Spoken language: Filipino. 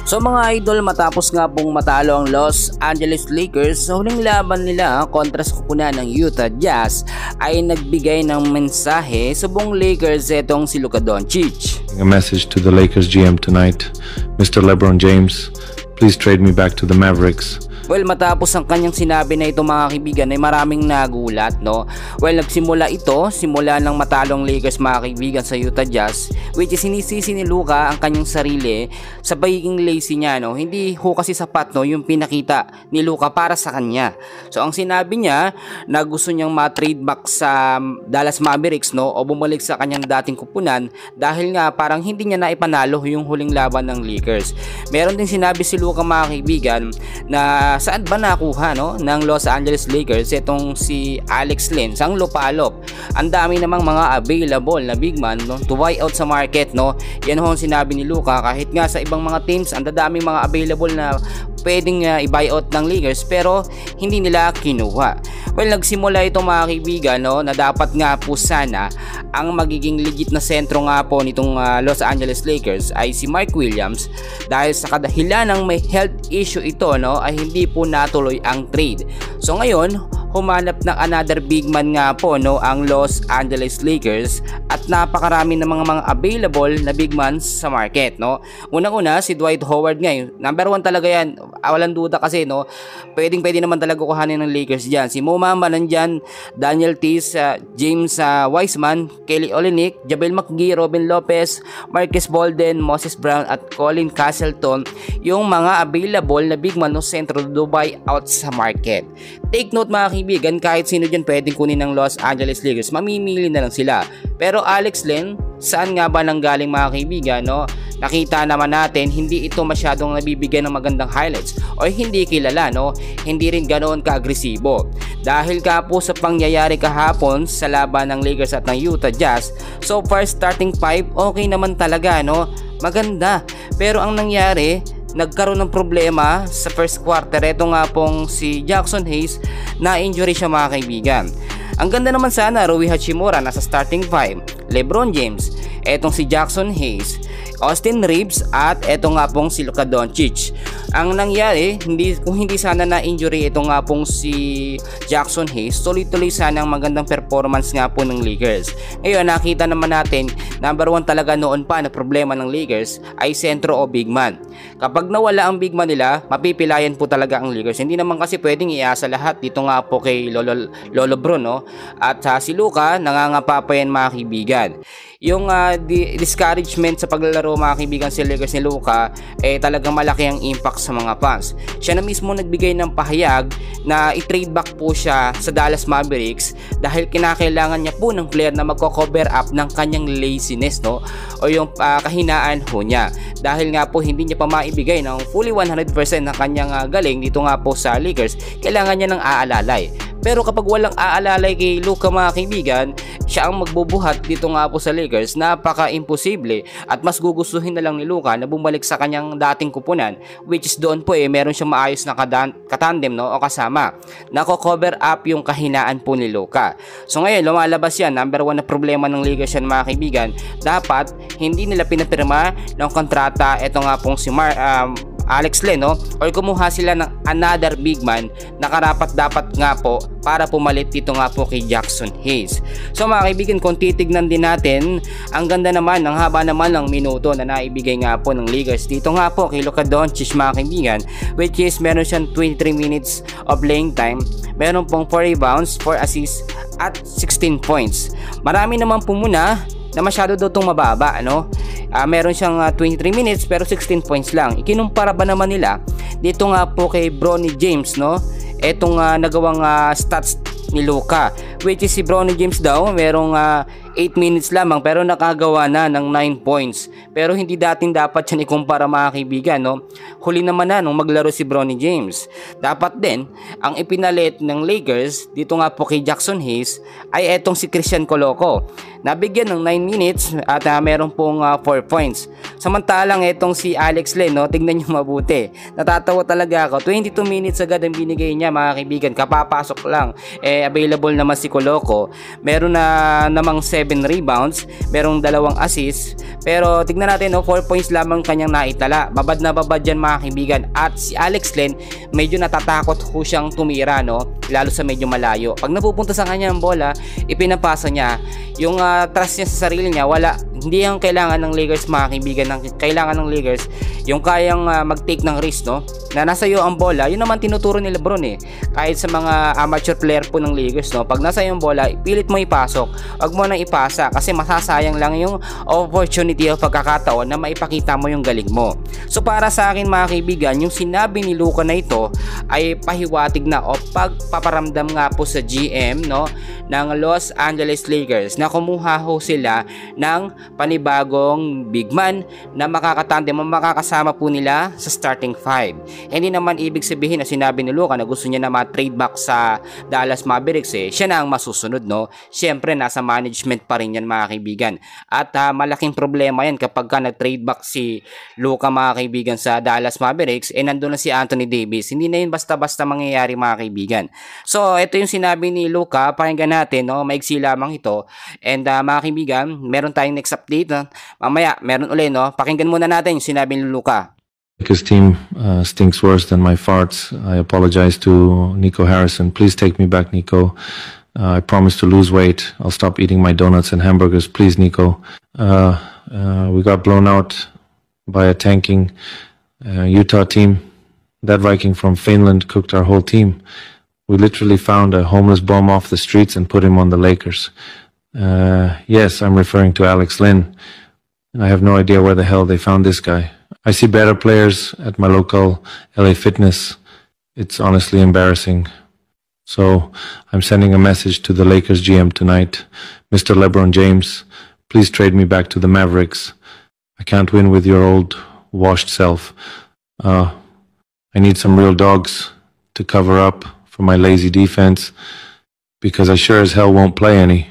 So mga idol, matapos nga pong matalo ang Los Angeles Lakers sa huling laban nila kontra sa kupunan ng Utah Jazz, ay nagbigay ng mensahe sa buong Lakers etong si Luka Doncic. A message to the Lakers GM tonight, Mr. LeBron James, please trade me back to the Mavericks. Well, matapos ang kanyang sinabi na ito mga kaibigan ay maraming nagulat, no? Well, nagsimula ito, simula ng matalong Lakers mga kaibigan sa Utah Jazz, which is sinisisi ni Luka ang kanyang sarili sa pagiging lazy niya, no? Hindi ho kasi sapat, no, yung pinakita ni Luka para sa kanya. So ang sinabi niya na gusto niyang ma-trade back sa Dallas Mavericks, no, o bumalik sa kanyang dating kupunan dahil nga parang hindi niya naipanalo yung huling laban ng Lakers. Meron din sinabi si Luka mga kaibigan na saan ba nakuha, no, ng Los Angeles Lakers itong si Alex Len sang lupalop. Ang dami namang mga available na big man, no, to buy out sa market, no. Yan ho ang sinabi ni Luka, kahit nga sa ibang mga teams ang dadaming mga available na pwedeng i-buy out ng Lakers pero hindi nila kinuha. Well, nagsimula ito mga kaibigan, no, na dapat nga po sana ang magiging legit na sentro nga po nitong Los Angeles Lakers ay si Mark Williams, dahil sa kadahilan ng may health issue ito, no, ay hindi po natuloy ang trade. So ngayon, humanap ng another big man nga po, no, ang Los Angeles Lakers, at napakarami ng mga available na big man sa market, no. Unang-una si Dwight Howard ngayon. Number 1 talaga yan. Walang duda kasi, no. Pwede naman talaga kuhanin ng Lakers diyan. Si Mo Bamba nandiyan, Daniel Theis, James Wiseman, Kelly Olynyk, Jabel McGee, Robin Lopez, Marcus Bolden, Moses Brown at Colin Castleton yung mga available na big man no sentro do buy out sa market. Take note mga kaibigan, kahit sino dyan pwedeng kunin ng Los Angeles Lakers, mamimili na lang sila. Pero Alex Len, saan nga ba nanggaling mga kaibigan, no? Nakita naman natin hindi ito masyadong nabibigyan ng magandang highlights o hindi kilala, no? Hindi rin ganoon ka-agresibo. Dahil ka po sa pangyayari kahapon sa laban ng Lakers at ng Utah Jazz, so far starting 5 okay naman talaga, no? Maganda. Pero ang nangyari, nagkaroon ng problema sa first quarter. Ito nga pong si Jackson Hayes, na injury siya mga kaibigan. Ang ganda naman sana, Rui Hachimura nasa starting 5, LeBron James, etong si Jackson Hayes, Austin Reeves at eto nga pong si Luka Doncic. Ang nangyari, kung hindi sana na injury ito nga pong si Jackson Hayes, tuloy-tuloy sana ang magandang performance nga po ng Lakers. Ngayon nakita naman natin, number 1 talaga noon pa na problema ng Lakers ay sentro o big man. Kapag nawala ang big man nila, mapipilayan po talaga ang Lakers. Hindi naman kasi pwedeng iasa lahat dito nga po kay Lolo Bro, no? At si Luka, nangangapa pa yan mga kaibigan. Yung discouragement sa paglalaro mga kaibigan si Lakers ni Luka, talagang malaki ang impact sa mga fans. Siya na mismo nagbigay ng pahayag na i-trade back po siya sa Dallas Mavericks dahil kinakailangan niya po ng player na magko-cover up ng kanyang laziness, no, o yung kahinaan ho niya. Dahil nga po hindi niya pa maibigay ng fully 100% ng kanyang galing dito nga po sa Lakers, kailangan niya ng aalalay. Pero kapag walang aalalay kay Luka mga kaibigan, siya ang magbubuhat dito nga po sa Lakers, napaka-imposible at mas gugustuhin na lang ni Luka na bumalik sa kanyang dating kupunan, which is doon po meron siyang maayos na katandem, no, o kasama. Nako-cover up yung kahinaan po ni Luka. So ngayon lumalabas yan, number 1 na problema ng Lakers yan mga kaibigan. Dapat hindi nila pinapirma ng kontrata eto nga pong si Alex Len, no, or kumuha sila ng another big man na karapat-dapat nga po para pumalit dito nga po kay Jackson Hayes. So mga kaibigan, kung titignan din natin, ang ganda naman, ang haba naman ng minuto na naibigay nga po ng Lakers dito nga po kay Luka Doncic mga kaibigan, which is meron siyang 23 minutes of playing time, meron pong 4 rebounds, 4 assists at 16 points. Marami naman po muna na masyado daw itong mababa, ano? Meron siyang 23 minutes pero 16 points lang. Ikinumpara ba naman nila dito nga po kay Bronny James, no? Etong nagawang stats ni Luka, which is si Bronny James daw merong 8 minutes lamang pero nakagawa na ng 9 points. Pero hindi dating dapat yan ikumpara mga kaibigan, no? Huli naman na nung maglaro si Bronny James. Dapat din ang ipinalit ng Lakers dito nga po kay Jackson Hayes ay etong si Christian Coloco. Nabigyan ng 9 minutes at meron pong 4 points. Samantalang etong si Alex Len, no, tignan nyo mabuti. Natatawa talaga ako. 22 minutes agad ang binigay niya mga kaibigan. Kapapasok lang. Available naman si si Coloco. Meron na namang 7 rebounds, merong 2 assists, pero tignan natin, 4 points lamang kanyang naitala. Babad na babad yan mga kaibigan. At si Alex Len, medyo natatakot ho siyang tumira, lalo sa medyo malayo. Pag napupunta sa kanya ang bola, ipinapasa niya. Yung trust niya sa sarili niya, hindi yung kailangan ng Lakers mga kaibigan. Kailangan ng Lakers yung kayang mag-take ng risk, na nasa iyo ang bola. Yun naman tinuturo ni LeBron kahit sa mga amateur player po ng Lakers, pag nasa iyo ang bola, pilit mo ipasok, wag mo nang ipasa kasi masasayang lang yung opportunity o pagkakataon na maipakita mo yung galing mo. So para sa akin mga kaibigan, yung sinabi ni Luka na ito ay pahiwatig na o pagpaparamdam nga po sa GM ng Los Angeles Lakers na kumuha ho sila ng panibagong big man na makakatandem o makakasama po nila sa starting 5. Hindi naman ibig sabihin na sinabi ni Luka na gusto niya na ma-trade back sa Dallas Mavericks, siya na ang masusunod, Siyempre nasa management pa rin yan mga kaibigan. At malaking problema yan kapag nag-trade back si Luka mga kaibigan sa Dallas Mavericks, nandun na si Anthony Davis. Hindi na yun basta-basta mangyayari mga kaibigan. So ito yung sinabi ni Luka, pakinggan natin, maiksi lamang ito. And mga kaibigan, meron tayong next update. Mamaya meron ulit, pakinggan muna natin yung sinabi ni Luka. Lakers team stinks worse than my farts. I apologize to Nico Harrison. Please take me back, Nico. I promise to lose weight. I'll stop eating my donuts and hamburgers. Please, Nico. We got blown out by a tanking Utah team. That Viking from Finland cooked our whole team. We literally found a homeless bum off the streets and put him on the Lakers. Yes, I'm referring to Alex Len. And I have no idea where the hell they found this guy. I see better players at my local LA Fitness. It's honestly embarrassing. So I'm sending a message to the Lakers GM tonight. Mr. LeBron James, please trade me back to the Mavericks. I can't win with your old washed self. I need some real dogs to cover up for my lazy defense because I sure as hell won't play any.